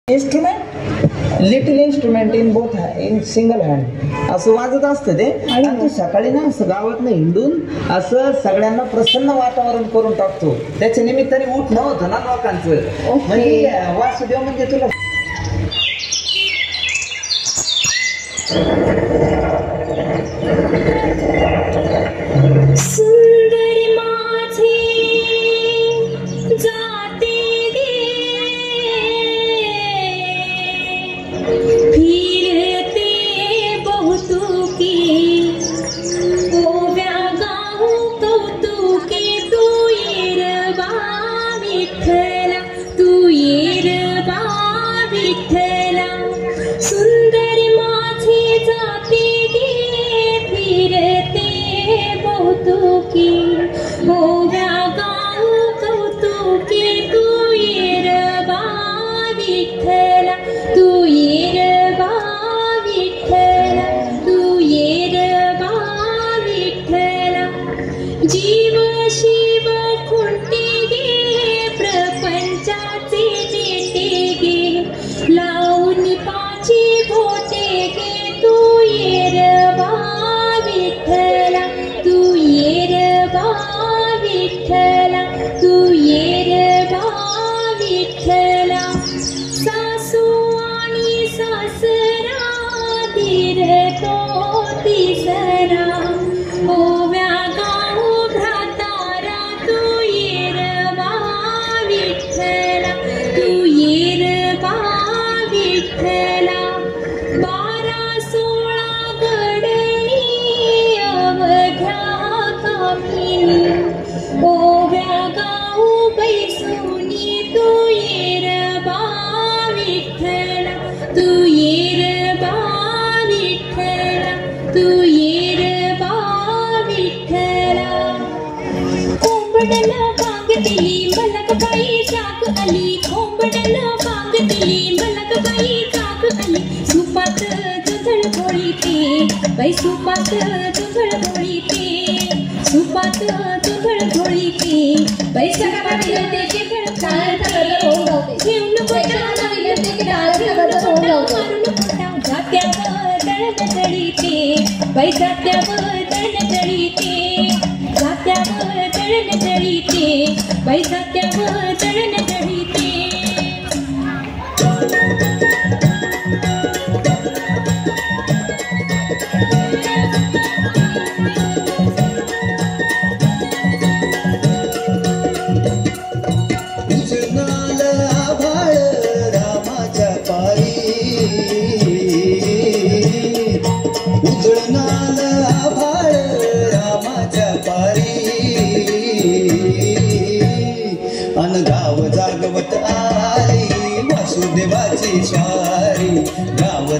Instrument little instrument in both in single hand असं वाजत असतं ते. आणि तो सकाळी ना असं गावातनं हिंडून असं सगळ्यांना प्रसन्न वातावरण करून टाकतो. त्याच्या निमित्ताने उठणं होतं ना लोकांचं. म्हणजे वासुदेव म्हणजे तुला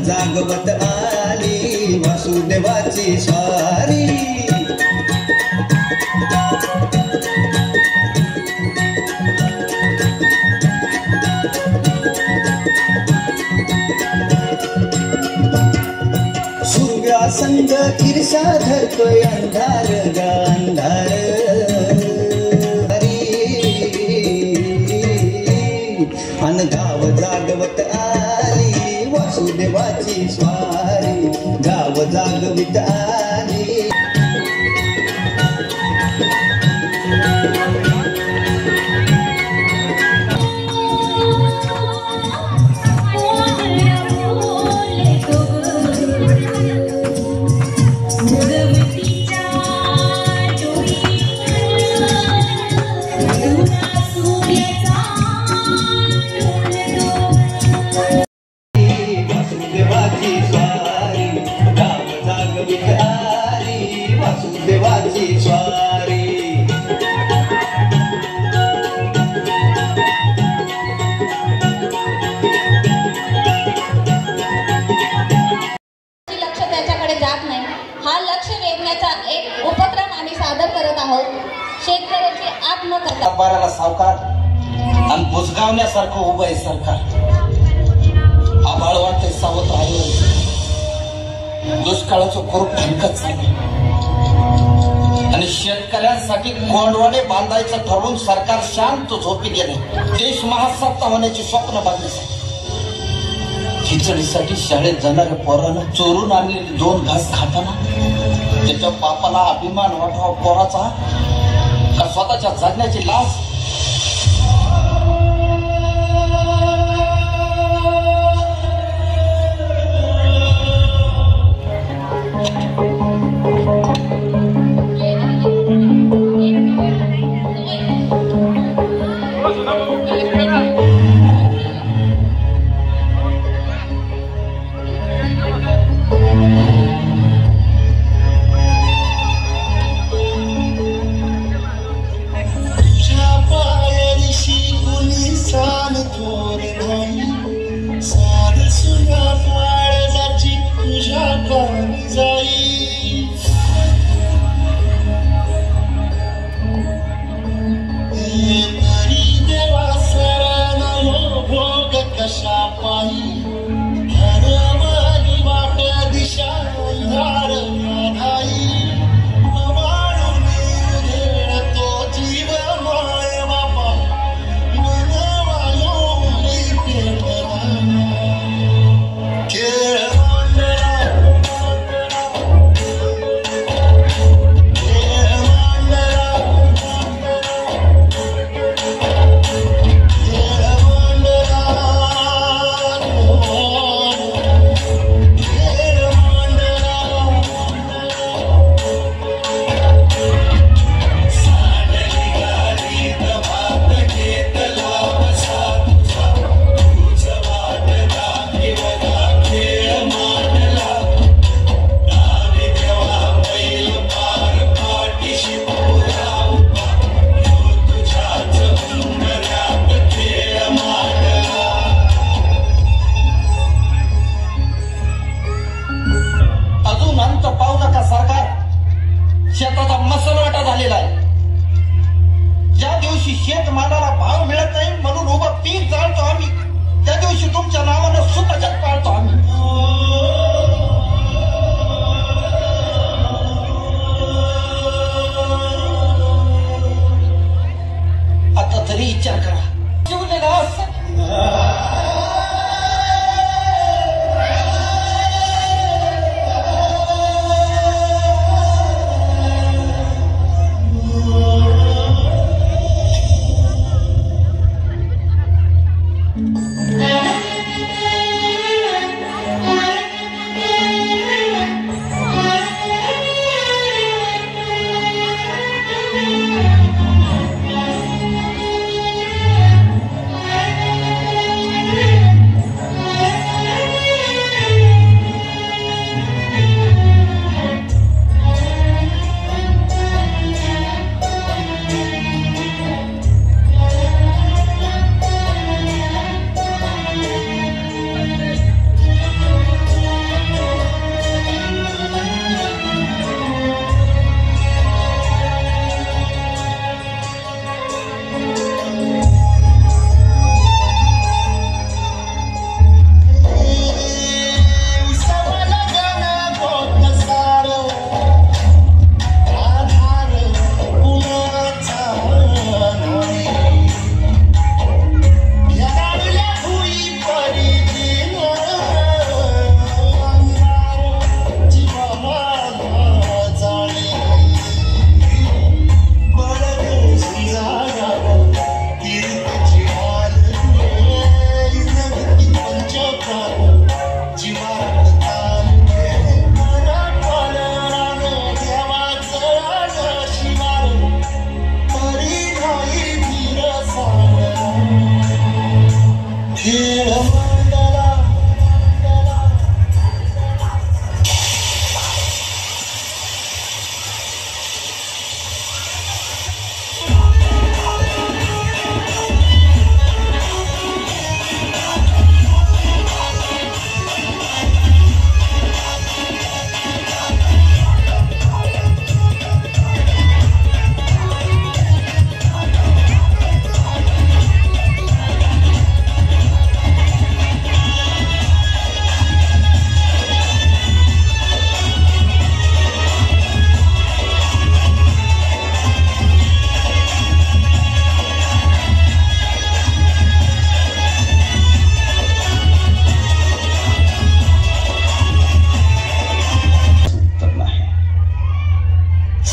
जागवत आली वासुदेवाची स्वारी. सूर्या संग ईर्षा धरतोय अंधार ग अंधार. अन गाव जागवत आली वासुदेवाची स्वारी. गाव जागवित आली. वासुदेवाची स्वारी. लक्ष त्याच्याकडे जात नाही. हा लक्ष वेधण्याचा एक उपक्रम आम्ही सादर करत आहोत. शेतकऱ्याची आत न करता बाराला सावकार आणि बुजगावण्यासारखं उभं आहे सरकार. आभाळ वाटते सावध राहिलं. दुष्काळाचं खूप भयंकर चालू आणि शेतकऱ्यांसाठी कोंडवणे बांधायचं ठरवून सरकार शांत झोपी गेले. देश महासत्ता होण्याची स्वप्न बांधण्यासाठी खिचडीसाठी शाळेत जाणाऱ्या पोरानं चोरून आणलेले 2 घास खाताना त्याच्या बापाला अभिमान वाटावा पोराचा का स्वतःच्या जगण्याची लाज? शेताचा मसलवाटा झालेला आहे. ज्या दिवशी शेतमालाला भाव मिळत नाही म्हणून उभं पीक जाळतो आम्ही, त्या दिवशी तुमच्या नावानं सुतजग पाळतो आम्ही. आता तरी विचार करा, जीवलेला असं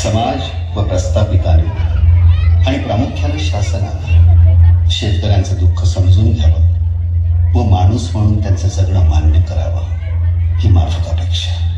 समाज व प्रस्थापितांनी आणि प्रामुख्याने शासनानं शेतकऱ्यांचं दुःख समजून घ्यावं व माणूस म्हणून त्यांचं जगणं मान्य करावं ही माफक अपेक्षा.